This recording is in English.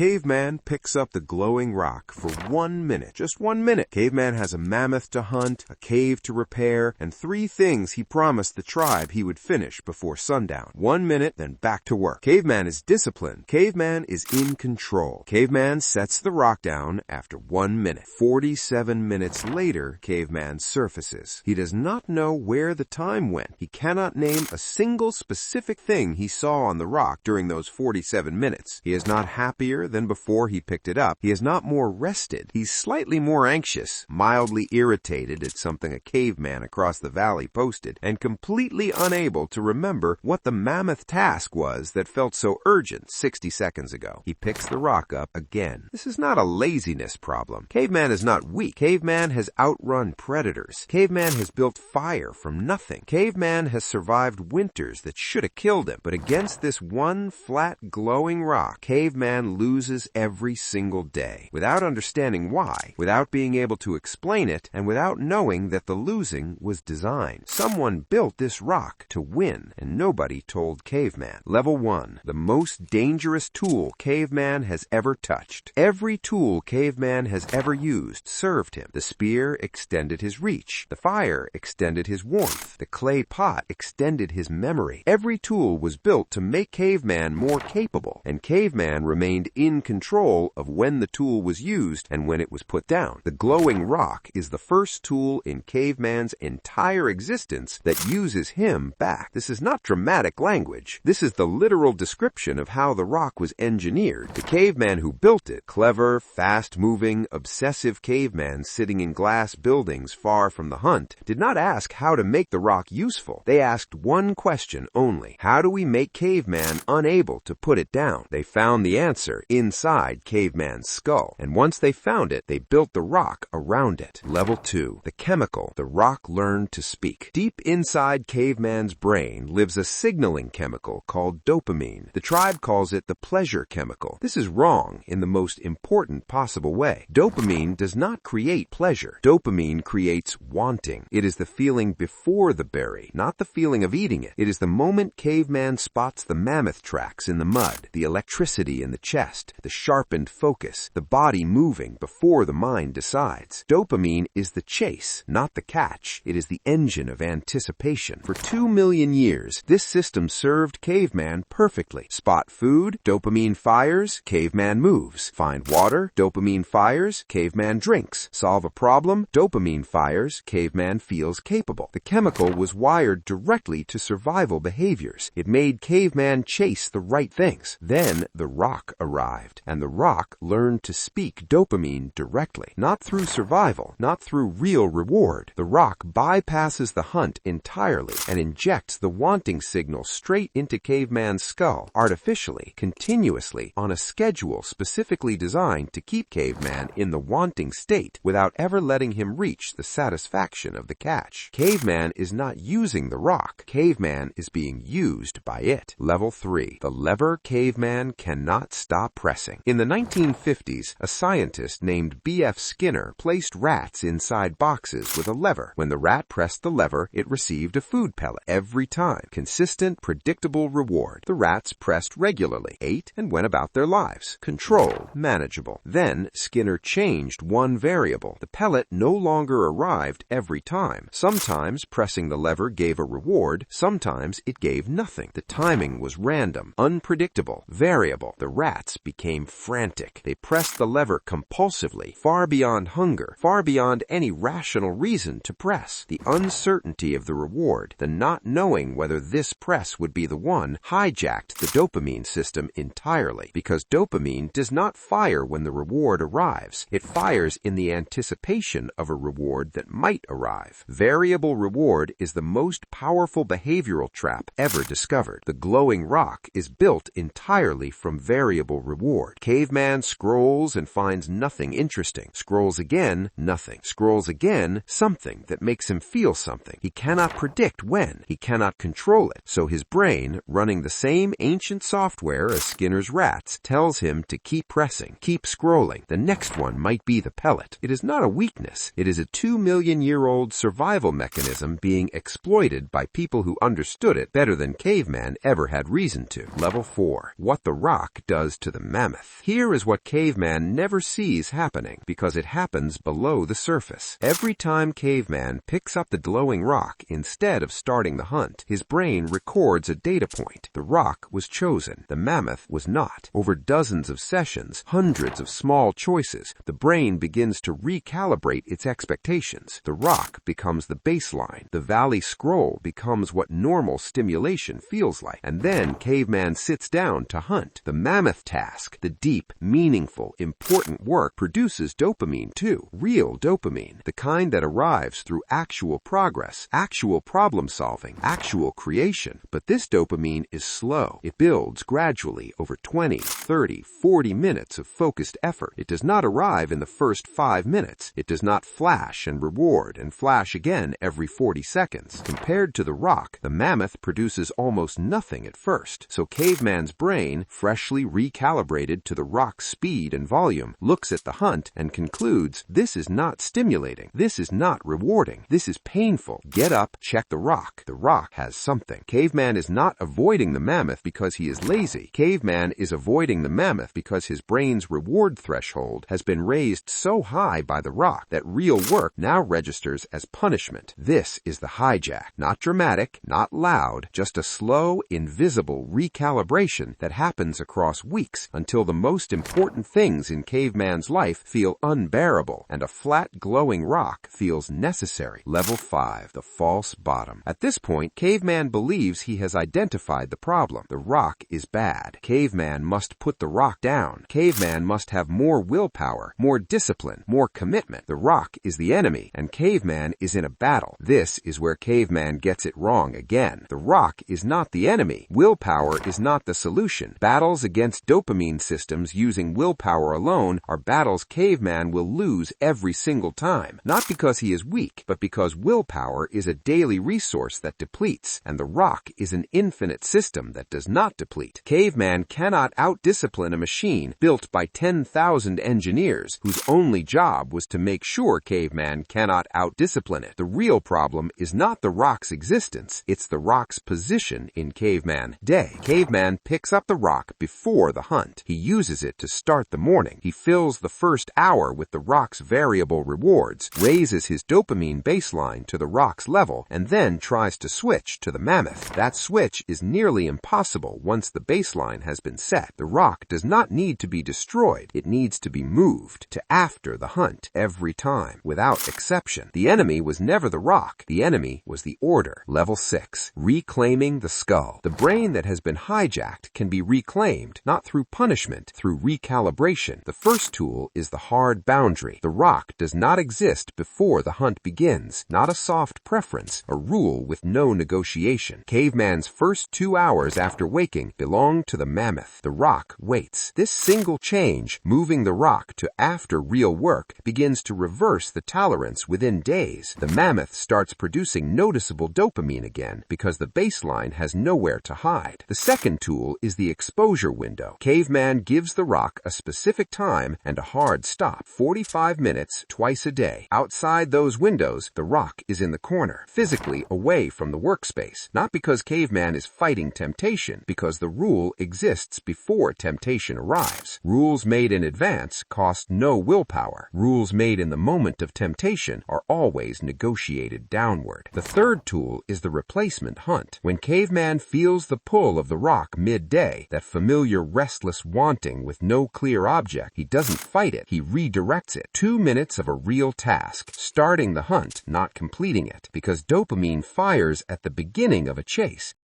Caveman picks up the glowing rock for 1 minute. Just 1 minute. Caveman has a mammoth to hunt, a cave to repair, and 3 things he promised the tribe he would finish before sundown. 1 minute, then back to work. Caveman is disciplined. Caveman is in control. Caveman sets the rock down after 1 minute. 47 minutes later, Caveman surfaces. He does not know where the time went. He cannot name a single specific thing he saw on the rock during those 47 minutes. He is not happier than before he picked it up. He is not more rested. He's slightly more anxious, mildly irritated at something a caveman across the valley posted, and completely unable to remember what the mammoth task was that felt so urgent 60 seconds ago. He picks the rock up again. This is not a laziness problem. Caveman is not weak. Caveman has outrun predators. Caveman has built fire from nothing. Caveman has survived winters that should have killed him. But against this one flat, glowing rock, Caveman loses every single day. Without understanding why, without being able to explain it, and without knowing that the losing was designed. Someone built this rock to win, and nobody told Caveman. Level 1. The most dangerous tool Caveman has ever touched. Every tool Caveman has ever used served him. The spear extended his reach. The fire extended his warmth. The clay pot extended his memory. Every tool was built to make Caveman more capable, and Caveman remained in control of when the tool was used and when it was put down. The glowing rock is the first tool in Caveman's entire existence that uses him back. This is not dramatic language. This is the literal description of how the rock was engineered. The caveman who built it, clever, fast-moving, obsessive caveman sitting in glass buildings far from the hunt, did not ask how to make the rock useful. They asked one question only. How do we make Caveman unable to put it down? They found the answer inside Caveman's skull, and once they found it, they built the rock around it. Level 2. The chemical the rock learned to speak. Deep inside Caveman's brain lives a signaling chemical called dopamine. The tribe calls it the pleasure chemical. This is wrong in the most important possible way. Dopamine does not create pleasure. Dopamine creates wanting. It is the feeling before the berry, not the feeling of eating it. It is the moment Caveman spots the mammoth tracks in the mud, the electricity in the chest, the sharpened focus, the body moving before the mind decides. Dopamine is the chase, not the catch. It is the engine of anticipation. For 2 million years, this system served Caveman perfectly. Spot food, dopamine fires, Caveman moves. Find water, dopamine fires, Caveman drinks. Solve a problem, dopamine fires, Caveman feels capable. The chemical was wired directly to survival behaviors. It made Caveman chase the right things. Then the rock arrived, and the rock learned to speak dopamine directly. Not through survival, not through real reward. The rock bypasses the hunt entirely and injects the wanting signal straight into Caveman's skull, artificially, continuously, on a schedule specifically designed to keep Caveman in the wanting state without ever letting him reach the satisfaction of the catch. Caveman is not using the rock. Caveman is being used by it. Level 3. The lever Caveman cannot stop pressing. In the 1950s, a scientist named B.F. Skinner placed rats inside boxes with a lever. When the rat pressed the lever, it received a food pellet every time. Consistent, predictable reward. The rats pressed regularly, ate, and went about their lives. Control, manageable. Then Skinner changed one variable. The pellet no longer arrived every time. Sometimes pressing the lever gave a reward, sometimes it gave nothing. The timing was random, unpredictable, variable. The rats became frantic. They pressed the lever compulsively, far beyond hunger, far beyond any rational reason to press. The uncertainty of the reward, the not knowing whether this press would be the one, hijacked the dopamine system entirely, because dopamine does not fire when the reward arrives. It fires in the anticipation of a reward that might arrive. Variable reward is the most powerful behavioral trap ever discovered. The glowing rock is built entirely from variable reward. Caveman scrolls and finds nothing interesting. Scrolls again, nothing. Scrolls again, something that makes him feel something. He cannot predict when. He cannot control it. So his brain, running the same ancient software as Skinner's rats, tells him to keep pressing, keep scrolling. The next one might be the pellet. It is not a weakness. It is a 2-million-year-old survival mechanism being exploited by people who understood it better than Caveman ever had reason to. Level 4. What the rock does to the mammoth. Here is what Caveman never sees happening, because it happens below the surface. Every time Caveman picks up the glowing rock instead of starting the hunt, his brain records a data point. The rock was chosen. The mammoth was not. Over dozens of sessions, hundreds of small choices, the brain begins to recalibrate its expectations. The rock becomes the baseline. The valley scroll becomes what normal stimulation feels like. And then Caveman sits down to hunt. The mammoth task, the deep, meaningful, important work, produces dopamine too. Real dopamine. The kind that arrives through actual progress, actual problem solving, actual creation. But this dopamine is slow. It builds gradually over 20, 30, 40 minutes of focused effort. It does not arrive in the first 5 minutes. It does not flash and reward and flash again every 40 seconds. Compared to the rock, the mammoth produces almost nothing at first. So Caveman's brain, freshly recalibrated to the rock's speed and volume, looks at the hunt and concludes, this is not stimulating. This is not rewarding. This is painful. Get up, check the rock. The rock has something. Caveman is not avoiding the mammoth because he is lazy. Caveman is avoiding the mammoth because his brain's reward threshold has been raised so high by the rock that real work now registers as punishment. This is the hijack. Not dramatic, not loud, just a slow, invisible recalibration that happens across weeks until the most important things in Caveman's life feel unbearable and a flat, glowing rock feels necessary. Level 5, the false bottom. At this point, Caveman believes he has identified the problem. The rock is bad. Caveman must put the rock down. Caveman must have more willpower, more discipline, more commitment. The rock is the enemy, and Caveman is in a battle. This is where Caveman gets it wrong again. The rock is not the enemy. Willpower is not the solution. Battles against dopamine systems using willpower alone are battles Caveman will lose every single time. Not because he is weak, but because willpower is a daily resource that depletes, and the rock is an infinite system that does not deplete. Caveman cannot out-discipline a machine built by 10,000 engineers whose only job was to make sure Caveman cannot out-discipline it. The real problem is not the rock's existence, it's the rock's position in Caveman day. Caveman picks up the rock before the hunt. He uses it to start the morning. He fills the first hour with the rock's variable rewards, raises his dopamine baseline to the rock's level, and then tries to switch to the mammoth. That switch is nearly impossible once the baseline has been set. The rock does not need to be destroyed. It needs to be moved to after the hunt every time, without exception. The enemy was never the rock. The enemy was the order. Level 6, reclaiming the skull. The brain that has been hijacked can be reclaimed, not through punishment, through recalibration. The first tool is the hard boundary. The rock does not exist before the hunt begins, not a soft preference, a rule with no negotiation. Caveman's first 2 hours after waking belong to the mammoth. The rock waits. This single change, moving the rock to after real work, begins to reverse the tolerance within days. The mammoth starts producing noticeable dopamine again because the baseline has nowhere to hide. The second tool is the exposure window. Caveman gives the rock a specific time and a hard stop. 45 minutes twice a day. Outside those windows, the rock is in the corner, physically away from the workspace. Not because Caveman is fighting temptation, because the rule exists before temptation arrives. Rules made in advance cost no willpower. Rules made in the moment of temptation are always negotiated downward. The third tool is the replacement hunt. When Caveman feels the pull of the rock midday, that familiar restless wanting with no clear object, he doesn't fight it, he redirects it. 2 minutes of a real task, starting the hunt, not completing it, because dopamine fires at the beginning of a chase.